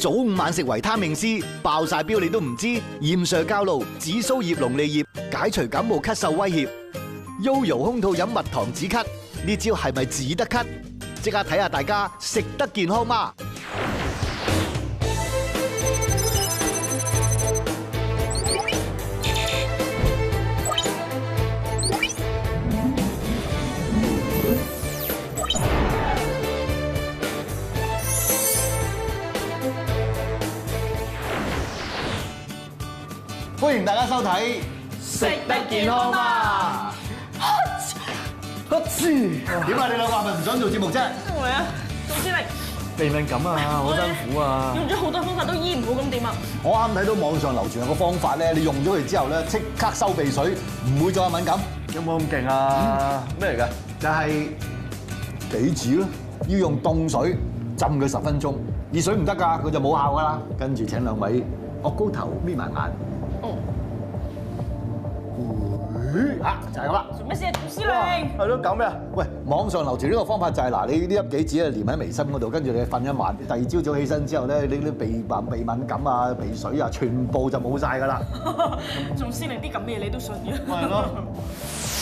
早午晚食維他命 C， 爆晒標你都唔知。鹽 Sir 教路，紫蘇葉龍利葉解除感冒咳嗽威脅。YoYo 空肚飲蜜糖止咳，呢招係咪止得咳？即刻睇下大家食得健康嗎？歡迎大家收睇《食得健康嗎》。點啊？你兩個係咪唔想做節目啫？因為啊，總之嚟鼻敏感啊，好辛苦啊！用咗好多方法都醫唔好，咁點啊？我啱睇到網上流傳有個方法咧，你用咗佢之後咧，即刻收鼻水，唔會再有敏感。有冇咁勁啊？咩嚟㗎？就係杞子咯，要用凍水浸佢10分鐘，熱水唔得㗎，佢就冇效㗎啦。跟住請兩位擱高頭眯埋眼。就係咁啦。做咩事啊，總司令？係咯，搞咩啊？喂，網上流傳呢個方法就係嗱，你呢粒杞子咧連喺眉心嗰度，跟住你瞓一晚，第二朝早起身之後咧，你啲鼻敏感啊、鼻水啊，全部就冇晒㗎啦。總司令啲咁嘅嘢你都信嘅？係咯。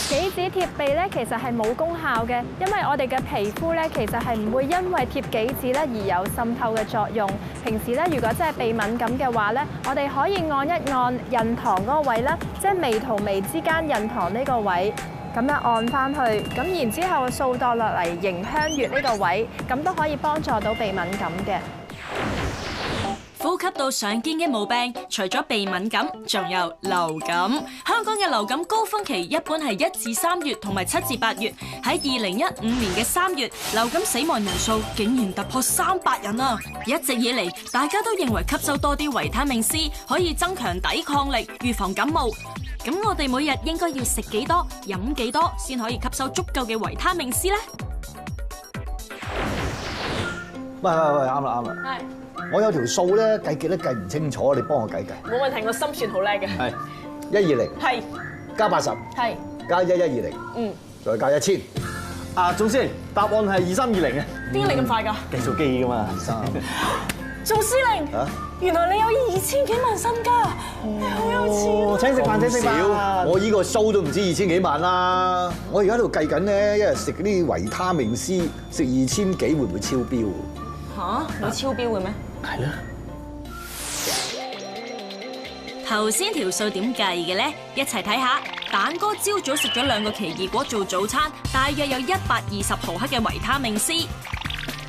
杞子貼鼻咧，其實係冇功效嘅，因為我哋嘅皮膚咧，其實係唔會因為貼杞子咧而有滲透嘅作用。平時咧，如果真係鼻敏感嘅話咧，我哋可以按一按印堂嗰個位啦，即係眉同眉之間印堂呢個位，咁樣按翻去，咁然之後掃墮落嚟迎香穴呢個位，咁都可以幫助到鼻敏感嘅。呼吸道常見嘅毛病，除咗鼻敏感，仲有流感。香港嘅流感高峰期一般係1至3月同埋7至8月。喺2015年嘅3月，流感死亡人數竟然突破300人啊！一直以嚟，大家都認為吸收多啲維他命 C 可以增強抵抗力，預防感冒。咁我哋每日應該要食幾多、飲幾多，先可以吸收足夠嘅維他命 C 呢？喂，啱啦。係。我有條數咧，計極都計唔清楚，你幫我計計。冇問題，我心算好叻嘅。係120，係加80，係加1120，再加1000。啊，總司令，答案係2320嘅。點解你咁快㗎？計數機㗎嘛。總司令，原來你有2000幾萬身家，你好有錢啊！請食飯，請食少，飯。我依個 show 都唔知2000幾萬啦。我而家喺度計緊咧，一日食啲維他命 C，食2000幾會唔會超標？嚇，會超標嘅咩？係啦。頭先條數點計嘅呢？一齊睇下。蛋哥朝早食咗2個奇異果做早餐，大約有120毫克嘅維他命 C。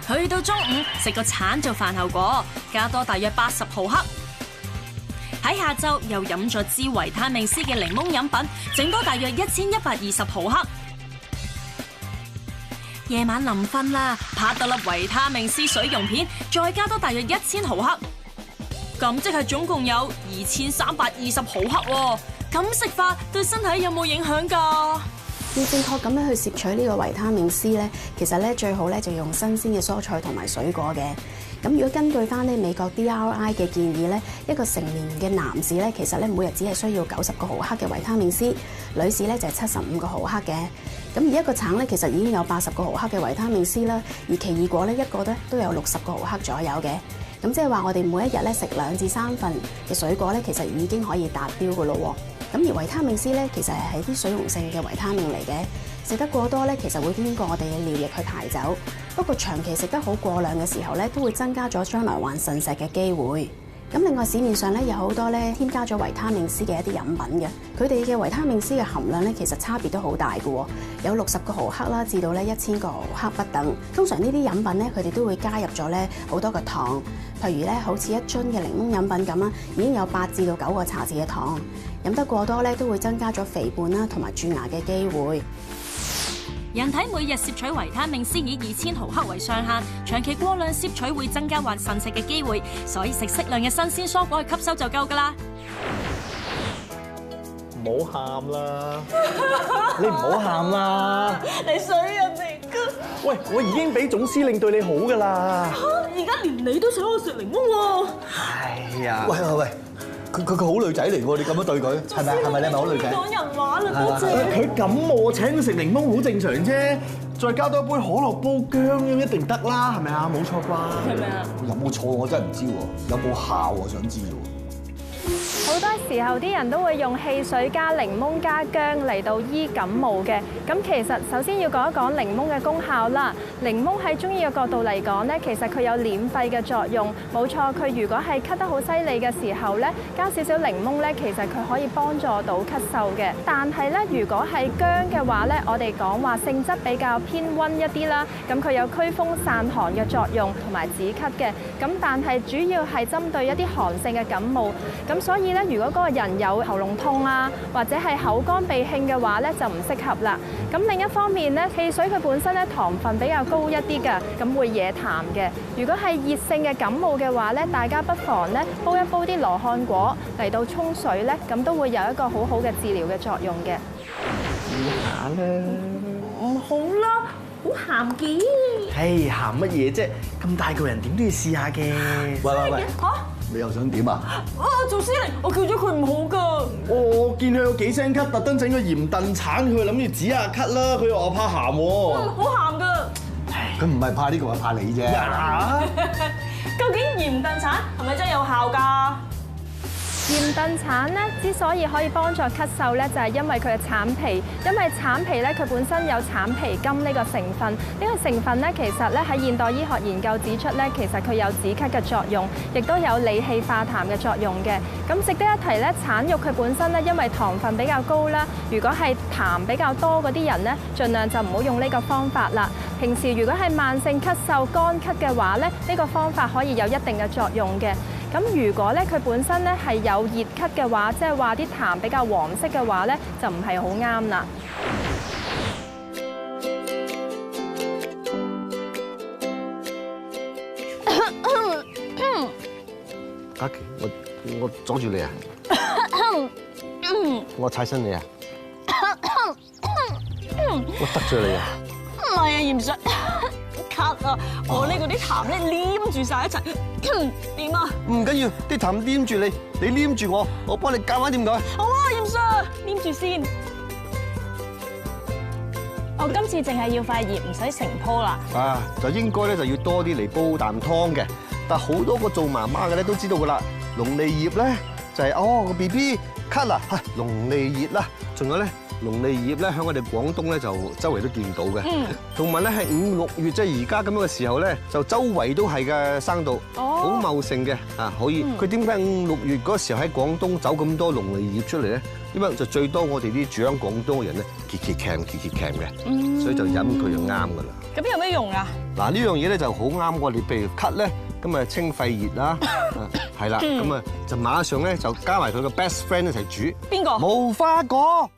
去到中午食個橙做飯後果，加多大約80毫克。喺下晝又飲咗支維他命 C 嘅檸檬飲品，整多大約1120毫克。夜晚臨瞓啦，拍多粒維他命 C 水溶片，再加多大約1000毫克，咁即係總共有2320毫克喎。咁食法對身體有冇影響㗎？要正確咁樣去攝取呢個維他命 C 咧，其實咧最好咧就用新鮮嘅蔬菜同埋水果嘅。咁如果根據翻咧美國 DRI 嘅建議咧，一個成年嘅男士咧，其實咧每日只係需要90個毫克嘅維他命 C， 女士咧就係75個毫克嘅。咁而一個橙咧，其實已經有80個毫克嘅維他命 C 啦，而奇異果咧一個咧都有60個毫克左右嘅。咁即係話我哋每一日咧食2至3份嘅水果咧，其實已經可以達標㗎咯喎。咁而維他命 C 咧，其實係啲水溶性嘅維他命嚟嘅，食得過多咧，其實會經過我哋嘅尿液去排走。不過長期食得好過量嘅時候咧，都會增加咗將來患腎石嘅機會。咁另外市面上咧有好多咧添加咗維他命 C 嘅一啲飲品嘅，佢哋嘅維他命 C 嘅含量咧其實差別都好大嘅喎，有60個毫克啦，至到咧1000個毫克不等。通常呢啲飲品咧，佢哋都會加入咗咧好多個糖，譬如咧好似一樽嘅檸檬飲品咁啦，已經有8至到9個茶匙嘅糖。飲得過多咧，都會增加咗肥胖啦同埋蛀牙嘅機會。人體每日攝取維他命 C 以2000毫克為上限，長期過量攝取會增加患腎石嘅機會，所以食適量嘅新鮮蔬果去吸收就夠㗎啦。唔好喊啦，你唔好喊啦。你水人哋㗎。喂，我已經俾總司令對你好㗎啦。而家連你都想我食檸檬喎。哎呀，喂，佢好女仔嚟喎，你咁樣對佢，係咪？係咪你係咪好女仔？講人話啦，多謝。佢感冒，我請佢食檸檬好正常啫，再加多一杯可樂煲薑咁一定得啦，係咪啊？冇錯啩？係咪啊？有冇錯我真係唔知喎，有冇效我想知喎。好多時候啲人都會用汽水加檸檬加薑嚟到醫感冒嘅。咁其實首先要講一講檸檬嘅功效啦。檸檬喺中醫嘅角度嚟講呢，其實佢有斂肺嘅作用。冇錯，佢如果係咳得好犀利嘅時候呢，加少少檸檬呢，其實佢可以幫助到咳嗽嘅。但係呢，如果係薑嘅話呢，我哋講話性質比較偏溫一啲啦。咁佢有驅風散寒嘅作用同埋止咳嘅。咁但係主要係針對一啲寒性嘅感冒。咁所以呢，如果嗰個人有喉嚨痛啊，或者係口乾鼻興嘅話咧，就唔適合啦。咁另一方面咧，汽水佢本身咧糖分比較高一啲㗎，咁會惹痰嘅。如果係熱性嘅感冒嘅話咧，大家不妨咧煲一煲啲羅漢果嚟到沖水咧，咁都會有一個好好嘅治療嘅作用嘅。下啦，唔好啦，好鹹嘅。嘿，鹹乜嘢啫？咁大個人點都要試下嘅。喂，嚇！你又想點啊？啊，做司令，我叫咗佢唔好㗎。我見佢有幾聲咳，特登整個鹽燉橙，佢諗住止下咳啦。佢又話怕鹹喎。好鹹㗎。佢唔係怕呢個，係怕你啫。究竟鹽燉橙係咪真係有效㗎？鹽燉橙咧之所以可以幫助咳嗽咧，就係因為佢嘅橙皮，因為橙皮咧佢本身有橙皮苷呢個成分，呢個成分咧其實咧喺現代醫學研究指出咧，其實佢有止咳嘅作用，亦都有理氣化痰嘅作用嘅。咁值得一提咧，橙肉佢本身咧因為糖分比較高啦，如果係痰比較多嗰啲人咧，盡量就唔好用呢個方法啦。平時如果係慢性咳嗽、乾咳嘅話咧，呢個方法可以有一定嘅作用嘅。咁如果咧佢本身咧係有熱咳嘅話，即係話啲痰比較黃色嘅話咧，就唔係好啱啦。嘉琪，我阻住你啊！我踩親你啊！我得罪你啊！唔係啊，鹽水咳啊！我呢嗰啲痰咧黏住晒一齊，點啊？唔緊要，啲痰黏住你，你黏住我，我幫你夾翻掂佢。好啊，鹽水黏住先。我今次淨係要塊葉，唔使成棵啦。啊，就應該咧就要多啲嚟煲啖湯嘅。但好多個做媽媽嘅咧都知道噶啦，龍脷葉咧就係個 BB 咳啦，龍脷葉啦，仲有咧龍脷葉咧喺我哋廣東咧就周圍都見到嘅，同埋咧係5、6月即係而家咁樣嘅時候咧，就周圍都係嘅生到，好茂盛嘅啊，可以。佢點解5、6月嗰時候喺廣東走咁多龍脷葉出嚟咧？因為就最多我哋啲住喺廣東嘅人咧，咳嘅，所以就飲佢就啱噶啦。咁有咩用啊？嗱呢樣嘢咧就好啱我哋，譬如咳咧，咁啊清肺熱啦，係啦，咁啊就馬上咧就加埋佢個 best friend 一齊煮。邊個？無花果、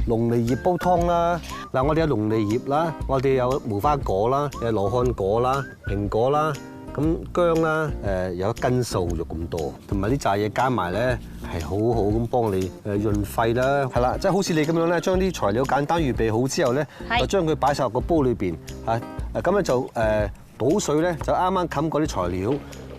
龍脷葉煲湯啦。嗱，我哋有龍脷葉啦，我哋有無花果啦，有羅漢果啦、蘋果啦，咁薑啦，有根瘦肉咁多，同埋啲炸嘢加埋咧係好好咁幫你潤肺啦，係啦，即係好似你咁樣咧，將啲材料簡單預備好之後咧，就將佢擺晒入個煲裏邊嚇，咁咧就倒水咧就啱啱冚嗰啲材料，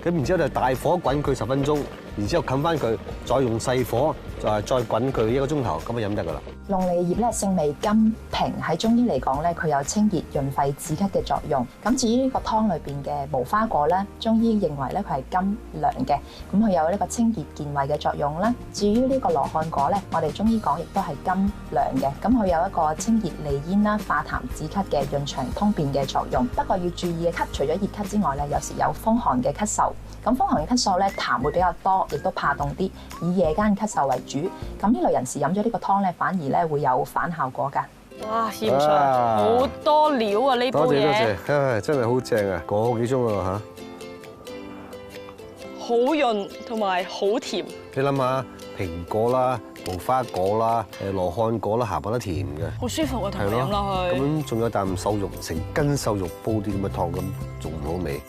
咁然之後就大火滾佢10分鐘，然之後冚翻佢，再用細火再滾佢1個鐘頭，咁就飲得噶啦。龍脷葉咧性味甘平，喺中醫嚟講咧，佢有清熱潤肺止咳嘅作用。咁至於呢個湯裏邊嘅無花果咧，中醫認為咧佢係甘涼嘅，咁佢有呢個清熱健胃嘅作用啦。至於呢個羅漢果咧，我哋中醫講亦都係甘涼嘅，咁佢有一個清熱利咽啦、化痰止咳嘅潤腸通便嘅作用。不過要注意嘅咳，除咗熱咳之外咧，有時有風寒嘅咳嗽。咁風寒嘅咳嗽咧，痰會比較多，亦都怕凍啲，以夜間咳嗽為主。咁呢類人士飲咗呢個湯咧，反而咧會有反效果㗎。哇，鹽水好多料啊！呢煲嘢，多謝，真係好正啊，個幾鐘啊嚇！好潤同埋好甜。你諗下，蘋果啦、無花果啦、羅漢果啦，鹹得甜嘅，好舒服啊，同係你飲落去。咁仲有啖瘦肉，成斤瘦肉煲啲咁嘅湯，咁仲好味。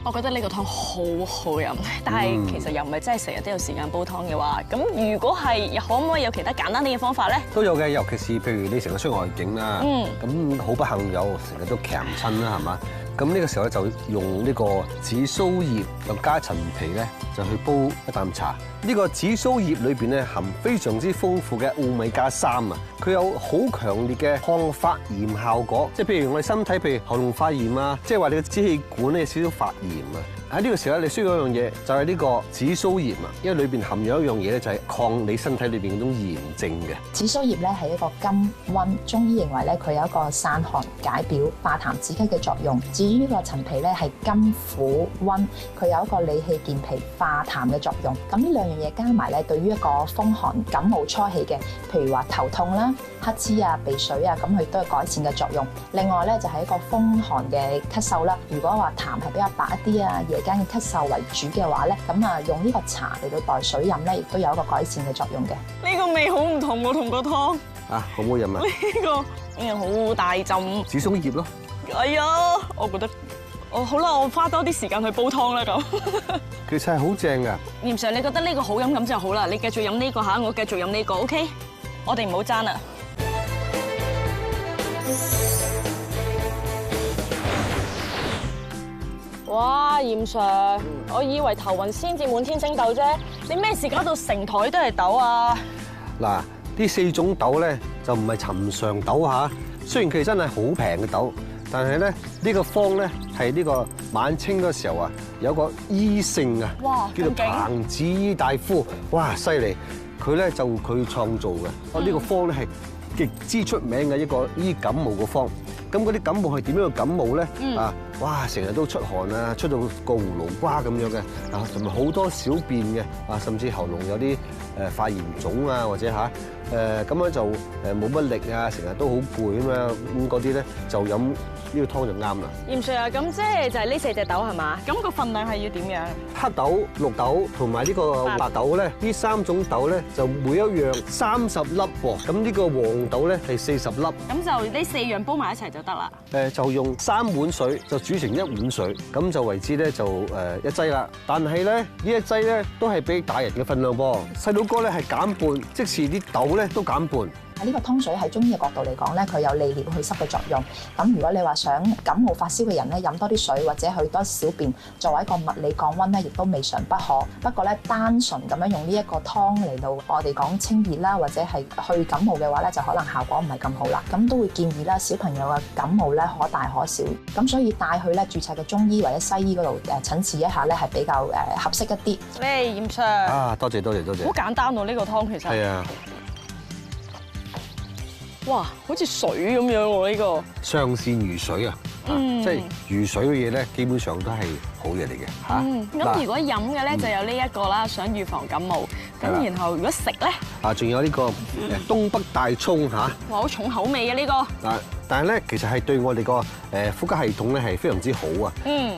我覺得呢個湯好好飲，但係其實又唔係真係成日都有時間煲湯嘅話，咁如果係，可唔可以有其他簡單啲嘅方法咧？都有嘅，尤其是譬如你成日出外景啦，咁好不幸有成日都咳親啦，係嘛？咁呢個時候咧就用呢個紫蘇葉又加陳皮咧，就去煲一啖茶。呢個紫蘇葉裏邊咧含非常之豐富嘅奧米加3啊，佢有好強烈嘅抗發炎效果。即係譬如我哋身體，譬如喉嚨發炎啊，即係話你嘅支氣管咧有少少發炎啊。喺呢個時候咧，你需要一樣嘢，就係呢個紫蘇葉啊，因為裏邊含有一樣嘢咧，就係抗你身體裏邊嗰種炎症嘅。紫蘇葉咧係一個甘溫，中醫認為咧佢有一個散寒解表、化痰止咳嘅作用。至於呢個陳皮咧係甘苦溫，佢有一個理氣健脾、化痰嘅作用。咁呢兩樣嘢加埋咧，對於一個風寒感冒初期嘅，譬如話頭痛啦、黑黐啊、鼻水啊，咁佢都有改善嘅作用。另外咧就係一個風寒嘅咳嗽啦。如果話痰係比較白一啲啊，夜間嘅咳嗽為主嘅話咧，咁啊用呢個茶嚟到代水飲咧，亦都有一個改善嘅作用嘅。呢個味好唔同喎，同個湯。啊，好唔好飲啊？呢個好大陣紫蘇葉咯。哎呀，我覺得好啦，我花多啲時間去煲湯啦咁。其實係好正㗎。嚴 Sir， 你覺得呢個好飲咁就好啦，你繼續飲呢個嚇，我繼續飲呢個 ，OK？ 我哋唔好爭啦。哇，嚴 Sir， 我以為頭暈先至滿天星豆啫，你咩事搞到成台都係豆啊？嗱，呢4種豆咧就唔係尋常豆嚇，雖然佢哋真係好平嘅豆，但係咧呢個方咧係呢個晚清嗰時候啊，有個醫聖啊，哇叫做彭子醫大夫，哇犀利！佢咧就佢創造嘅，呢個方咧係極之出名嘅一個醫感冒嘅方。咁嗰啲感冒係點樣嘅感冒咧？啊，哇！成日都出汗啊，出到個葫蘆瓜咁樣嘅，啊，同埋好多小便嘅，啊，甚至喉嚨有啲發炎腫啊，或者嚇咁樣就冇乜力啊，成日都好攰咁樣，咁嗰啲咧就飲呢個湯就啱啦。嚴 Sir 啊，咁即係就係呢4隻豆係嘛？咁個份量係要點樣？黑豆、綠豆同埋呢個白豆咧，呢3種豆咧就每一樣30粒喎。咁呢個黃豆咧係40粒。咁就呢4樣煲埋一齊就得啦。就用3碗水就煮成1碗水，咁就為之咧就一劑啦。但係咧呢一劑咧都係俾大人嘅份量噃，細佬哥咧係減半，即是啲豆咧都減半。呢個湯水喺中醫嘅角度嚟講咧，佢有利尿祛濕嘅作用。咁如果你話想感冒發燒嘅人咧，飲多啲水或者去多小便，作為一個物理降溫咧，亦都未嘗不可。不過咧，單純咁樣用呢一個湯嚟到我哋講清熱啦，或者係去感冒嘅話咧，就可能效果唔係咁好啦。咁都會建議啦，小朋友嘅感冒咧可大可小。咁所以帶去咧註冊嘅中醫或者西醫嗰度診治一下咧，係比較合適一啲。喂，嚴 Sir。啊，多謝。好簡單喎，呢個湯其實。係啊。哇，好似水咁樣喎呢個。上善如水啊，即係如水嘅嘢咧，基本上都係好嘢嚟嘅嚇。咁如果飲嘅咧就有呢一個啦，想預防感冒。咁然後如果食咧，仲有呢個東北大葱嚇。哇，好重口味啊呢個。但係咧，其實係對我哋個呼吸系統咧係非常之好啊。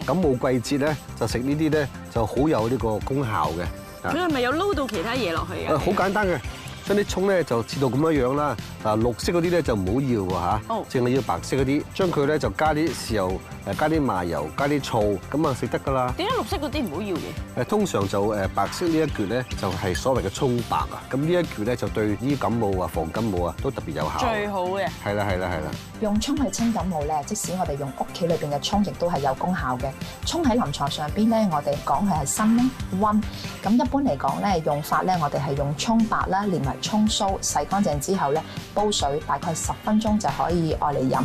感冒季節咧就食呢啲咧就好有呢個功效嘅。佢係咪有撈到其他嘢落去嘅？好簡單嘅。將啲葱咧就切到咁樣樣啦，綠色嗰啲咧就唔好要喎嚇，淨係要白色嗰啲。將佢咧就加啲豉油，加啲麻油，加啲醋，咁啊食得㗎啦。點解綠色嗰啲唔好要嘅？通常就白色呢一橛咧就係所謂嘅葱白啊，咁呢一橛咧就對醫感冒啊、防感冒啊都特別有效。最好嘅。係啦。用葱去清感冒咧，即使我哋用屋企裏邊嘅葱，亦都係有功效嘅。葱喺臨床上邊咧，我哋講係辛啦、溫。咁一般嚟講咧，用法咧，我哋係用葱白啦，連埋葱酥洗乾淨之後咧，煲水大概10分鐘就可以愛嚟飲。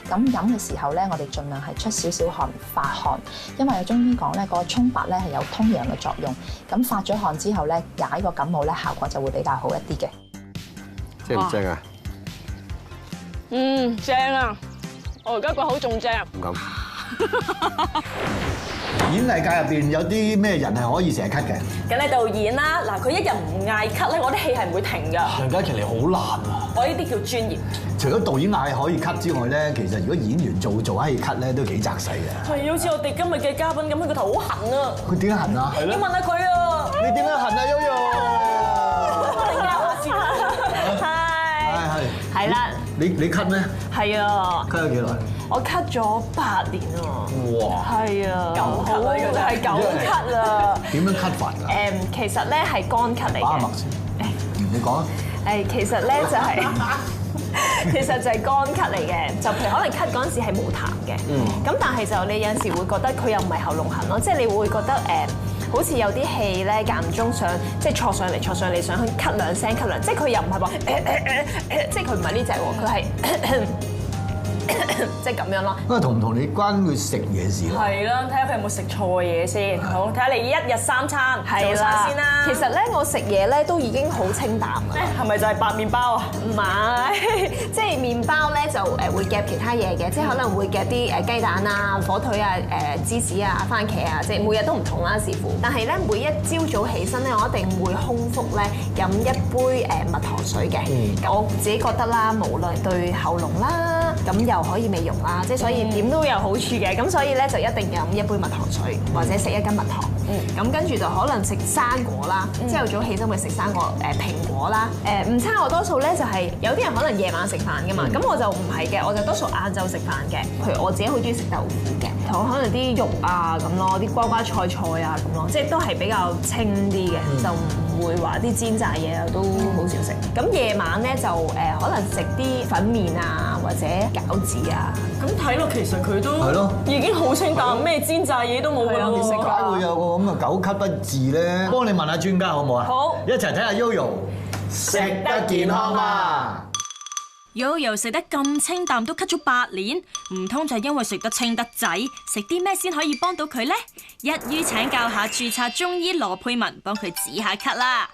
咁飲嘅時候咧，我哋盡量係出少少汗發汗，因為有中醫講咧，個葱白咧係有通陽嘅作用。咁發咗汗之後咧，解個感冒咧效果就會比較好一啲嘅。正唔正啊？正啊！我而家個口仲正。唔敢。演藝界入邊有啲咩人係可以成日咳嘅？梗係導演啦，嗱佢一日唔嗌咳咧，我啲戲係唔會停㗎。梁嘉琪你好難啊！我呢啲叫專業。除咗導演嗌可以咳之外咧，其實如果演員做下嘢咳咧，都幾責死嘅。係好似我哋今日嘅嘉賓咁，佢個頭好痕啊！佢點解痕啊？你問下佢啊！你點樣痕啊，Yoyo？我哋交下先。係啦。你咳咩？係啊。咳咗幾耐？我咳咗8年啊！哇！係啊，狗咳啊，係狗咳啊！點樣咳法㗎？其實咧係乾咳嚟嘅。你講啊！其實咧就係其實就係乾咳嚟嘅，就譬如可能咳嗰陣時係冇痰嘅，咁但係就你有陣時會覺得佢又唔係喉嚨痕咯，即係你會覺得好似有啲氣咧間唔中想即係坐上嚟想去咳兩聲，即係佢又唔係話即係佢唔係呢隻喎，佢係。即係咁樣咯。不過同唔同你關佢食嘢事咯？係啦，睇下佢有冇食錯嘢先。好，睇下你一日3餐做晒先啦。其實咧，我食嘢咧都已經好清淡㗎。係咪就係白麵包啊？唔係，即係麵包咧就會夾其他嘢嘅，即係可能會夾啲雞蛋啊、火腿啊、芝士啊、番茄啊，即係每日都唔同啦，視乎。但係咧，每一朝早起身咧，我一定會空腹咧飲一杯蜜糖水嘅。我自己覺得啦，無論對喉嚨啦，咁又可以美容啦，即係所以點都有好處嘅。咁所以咧就一定飲一杯蜜糖水，或者食1斤蜜糖。咁跟住就可能食生果啦，朝頭早起身會食生果蘋果啦。午餐我多數咧就係有啲人可能夜晚食飯㗎嘛，咁我就唔係嘅，我就多數晏晝食飯嘅。譬如我自己好中意食豆腐嘅，同可能啲肉啊咁咯，啲瓜菜啊咁咯，即係都係比較清啲嘅，就唔會話啲煎炸嘢啊都好少食。咁夜晚咧就可能食啲粉麵啊或者餃子啊。咁睇落其實佢都係咯，已經好清淡，咩煎炸嘢都冇㗎啦。點解會有個咁嘅9咳不治咧？幫你問下專家好唔好啊？好，一齊睇下 Yoyo 食得健康啊！Yoyo 食得咁清淡都咳咗8年，唔通就係因為食得清得滯？食啲咩先可以幫到佢呢？一於請教下註冊中醫羅佩文幫佢止下咳啦。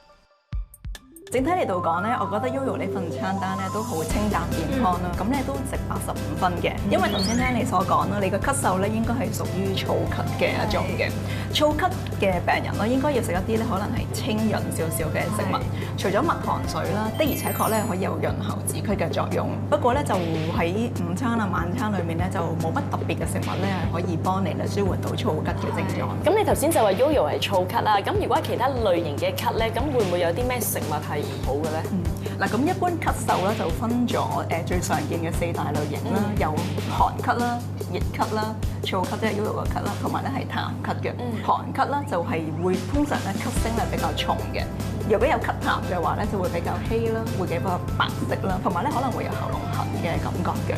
整體嚟到講咧，我覺得 Yoyo 呢份餐單咧都好清淡健康啦，咁咧都值85分嘅。因為頭先聽你所講啦，你個咳嗽咧應該係屬於燥咳嘅一種嘅。燥咳嘅病人咧應該要食一啲咧可能係清潤少少嘅食物，除咗蜜糖水啦，的而且確咧可以有潤喉止咳嘅作用。不過咧就喺午餐啊晚餐裏面咧就冇乜特別嘅食物咧係可以幫你咧舒緩到燥咳嘅症狀。咁你頭先就話 Yoyo 係燥咳啦，咁如果係其他類型嘅咳咧，咁會唔會有啲咩食物係唔好嘅咧？嗱，咁一般咳嗽咧就分咗最常見嘅4大類型啦，有寒咳啦、熱咳啦、燥咳即係 Yoyo 嘅咳啦，同埋咧係痰咳嘅。寒咳咧就係會通常咧咳聲係比較重嘅，如果有咳痰嘅話咧就會比較稀啦，會比較白色啦，同埋咧可能會有喉嚨痕嘅感覺嘅。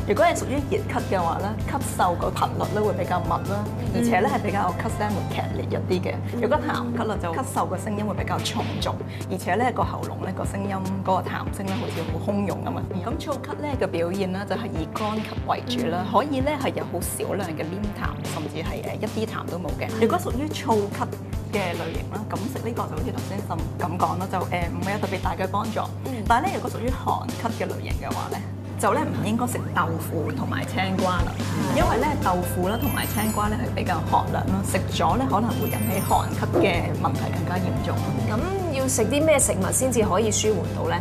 如果係屬於熱咳嘅話咧，咳嗽個頻率咧會比較密啦，而且咧係比較咳聲會劇烈一啲嘅。如果痰咳啦，就咳嗽個聲音會比較重濁，而且咧個喉嚨咧個聲音嗰個痰聲咧好似好洶湧咁啊。咁燥咳咧嘅表現咧就係以乾咳為主啦，可以咧係有好少量嘅黏痰，甚至係一啲痰都冇嘅。如果屬於燥咳嘅類型啦，咁食呢個就好似頭先咁講啦，就唔會有特別大嘅幫助。但係咧，如果屬於寒咳嘅類型嘅話咧，就咧唔應該食豆腐同埋青瓜啦，因為咧豆腐啦同埋青瓜咧係比較寒涼啦，食咗咧可能會引起寒咳嘅問題更加嚴重。咁要食啲咩食物先至可以舒緩到咧？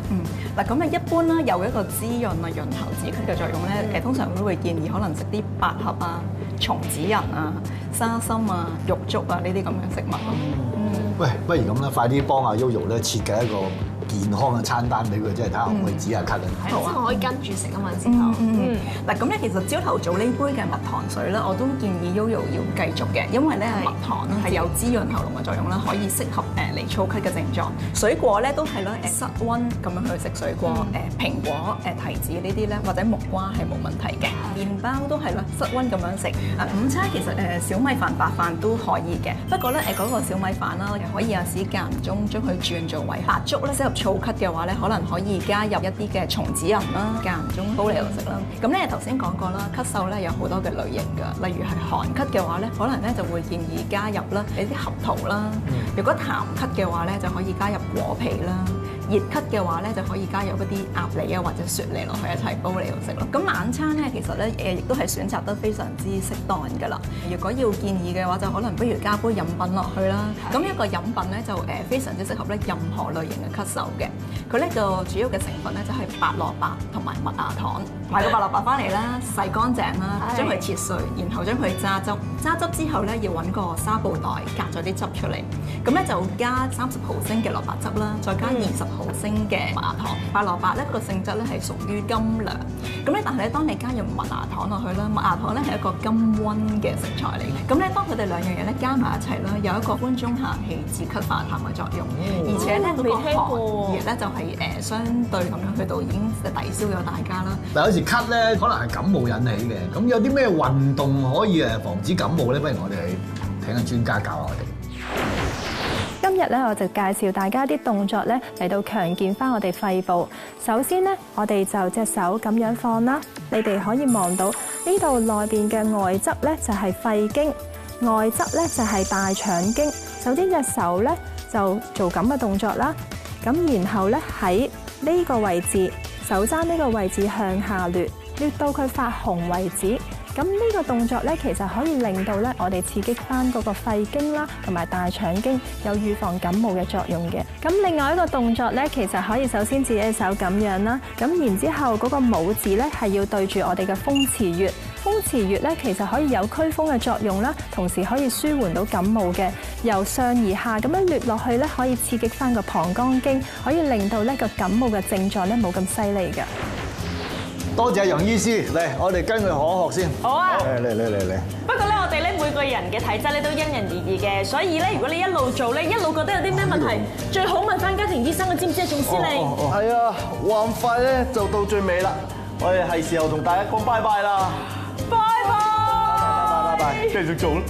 嗱咁啊一般啦，有一個滋潤啊、潤喉止咳嘅作用咧，通常都會建議可能食啲百合啊、松子仁啊、沙參啊、玉竹啊呢啲咁嘅食物咯。喂，不如咁啦，快啲幫阿 Yoyo 咧設計一個健康嘅餐單俾佢，即係睇下可唔可以止下咳啊！好啊，我可以跟住食啊嘛，之後。嗱咁咧，其實朝頭早呢杯嘅蜜糖水咧，我都建議 Yoyo 要繼續嘅，因為咧蜜糖咧係有滋潤喉嚨嘅作用啦，可以適合嚟燥咳嘅症狀。水果咧都係啦，室溫咁樣去食水果，蘋果、提子呢啲咧，或者木瓜係冇問題嘅。麵包都係啦，室溫咁樣食。午餐其實小米飯、白飯都可以嘅，不過咧嗰個小米飯啦，可以有時間唔中將佢轉做為白粥咧，適合燥咳嘅話咧，可能可以加入一啲嘅松子仁啦，間唔中煲嚟度食啦。咁咧頭先講過啦，咳嗽咧有好多嘅類型㗎，例如係寒咳嘅話咧，可能咧就會建議加入啦一啲合桃啦。如果痰咳嘅話咧，就可以加入果皮啦。熱咳嘅話咧，就可以加入一啲鴨梨啊或者雪梨落去一齊煲嚟度食咯。咁晚餐咧，其實咧亦都係選擇得非常之適當㗎啦。如果要建議嘅話，就可能不如加杯飲品落去啦。咁一個飲品咧就非常之適合咧任何類型嘅咳嗽嘅。佢咧個主要嘅成分咧就係白蘿蔔同埋麥芽糖。買個白蘿蔔翻嚟啦，洗乾淨啦，將佢切碎，然後將佢揸汁。揸汁之後咧，要揾個紗布袋隔咗啲汁出嚟。咁咧就加30毫升嘅蘿蔔汁啦，再加20毫升嘅麥芽糖。快樂白咧個性質咧係屬於甘涼，咁咧但係咧當你加入麥芽糖落去啦，麥芽糖咧係一個甘溫嘅食材嚟嘅。咁咧當佢哋兩樣嘢咧加埋一齊啦，有一個寬中下氣、止咳化痰嘅作用，而且咧嗰個寒熱咧就係相對咁樣去到已經抵消咗大家啦。但有時咳咧，可能係感冒引起嘅，咁有啲咩運動可以防止感冒咧？不如我哋請個專家教下我哋。今日咧，我就介紹大家啲動作咧嚟到強健翻我哋肺部。首先咧，我哋就隻手咁樣放啦，你哋可以望到呢度內邊嘅外側咧就係肺經，外側咧就係大腸經。首先隻手咧就做咁嘅動作啦，咁然後咧喺呢個位置，手踭呢個位置向下掠到佢發紅為止。咁呢個動作咧，其實可以令到咧我哋刺激翻嗰個肺經啦，同埋大腸經，有預防感冒嘅作用嘅。咁另外一個動作咧，其實可以首先自己手咁樣啦，咁然之後嗰個拇指咧係要對住我哋嘅風池穴。風池穴咧其實可以有驅風嘅作用啦，同時可以舒緩到感冒嘅。由上而下咁樣掠落去咧，可以刺激翻個膀胱經，可以令到呢個感冒嘅症狀咧冇咁犀利嘅。多謝楊醫師，嚟我哋跟佢學學先。好啊，嚟。不過咧，我哋咧每個人嘅體質咧都因人而異嘅，所以咧如果你一路做咧，一路覺得有啲咩問題，最好問翻家庭醫生，你知唔知啊，總司令？係啊，話咁快咧就到最尾啦，我哋係時候同大家講拜拜啦。拜拜，繼續做啦。